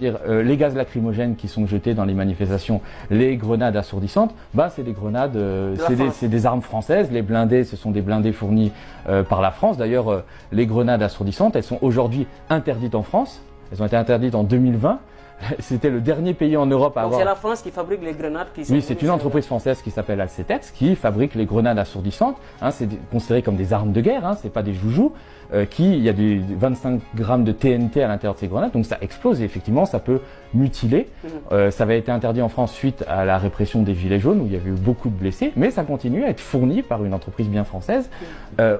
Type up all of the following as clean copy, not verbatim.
Les gaz lacrymogènes qui sont jetés dans les manifestations, les grenades assourdissantes, c'est des grenades, c'est des armes françaises. Les blindés, ce sont des blindés fournis par la France. D'ailleurs, les grenades assourdissantes, elles sont aujourd'hui interdites en France. Elles ont été interdites en 2020. C'était le dernier pays en Europe à avoir... Donc c'est la France qui fabrique les grenades qui sont... Oui, c'est une entreprise française qui s'appelle Alcetex qui fabrique les grenades assourdissantes. C'est considéré comme des armes de guerre, c'est pas des joujoux. Il y a des 25 grammes de TNT à l'intérieur de ces grenades, donc ça explose et effectivement ça peut mutiler. Ça avait été interdit en France suite à la répression des Gilets jaunes où il y avait eu beaucoup de blessés, mais ça continue à être fourni par une entreprise bien française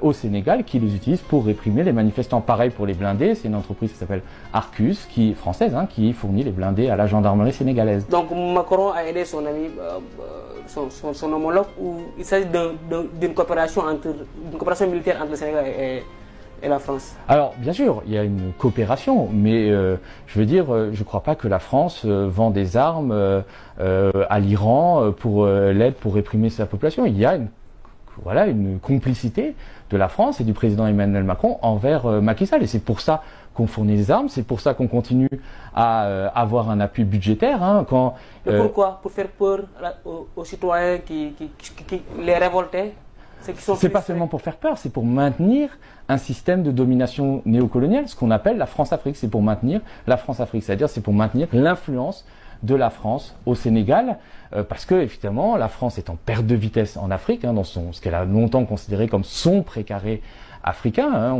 au Sénégal qui les utilise pour réprimer les manifestants. Pareil pour les blindés, c'est une entreprise qui s'appelle Arcus, qui est française, qui fournit les blindés à la gendarmerie sénégalaise. Donc Macron a aidé son ami, son homologue, où il s'agit d'une coopération militaire entre le Sénégal et la France. Alors, bien sûr, il y a une coopération, mais je veux dire, je ne crois pas que la France vend des armes à l'Iran pour l'aide pour réprimer sa population. Il y a une complicité de la France et du président Emmanuel Macron envers Macky Sall. Et c'est pour ça qu'on fournit des armes, c'est pour ça qu'on continue à avoir un appui budgétaire. Mais pourquoi? Pour faire peur aux citoyens qui les révoltés? C'est pas seulement pour faire peur, c'est pour maintenir un système de domination néocoloniale, ce qu'on appelle la France-Afrique. C'est pour maintenir la France-Afrique, c'est-à-dire c'est pour maintenir l'influence de la France au Sénégal, parce que évidemment la France est en perte de vitesse en Afrique, dans ce qu'elle a longtemps considéré comme son précaré africain.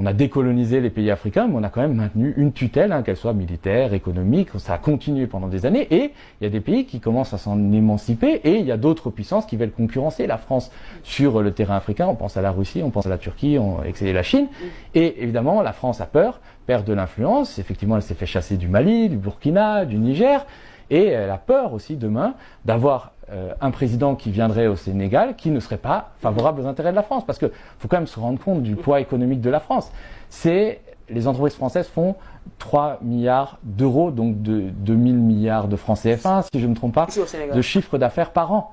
On a décolonisé les pays africains, mais on a quand même maintenu une tutelle, qu'elle soit militaire, économique. Ça a continué pendant des années et il y a des pays qui commencent à s'en émanciper et il y a d'autres puissances qui veulent concurrencer la France sur le terrain africain. On pense à la Russie, on pense à la Turquie, et la Chine. Et évidemment, la France a peur, perd de l'influence. Effectivement, elle s'est fait chasser du Mali, du Burkina, du Niger. Et elle a peur aussi demain d'avoir un président qui viendrait au Sénégal qui ne serait pas favorable aux intérêts de la France. Parce qu'il faut quand même se rendre compte du poids économique de la France. Les entreprises françaises font 3 milliards d'euros, donc de 2000 milliards de francs CFA, si je ne me trompe pas, de chiffre d'affaires par an.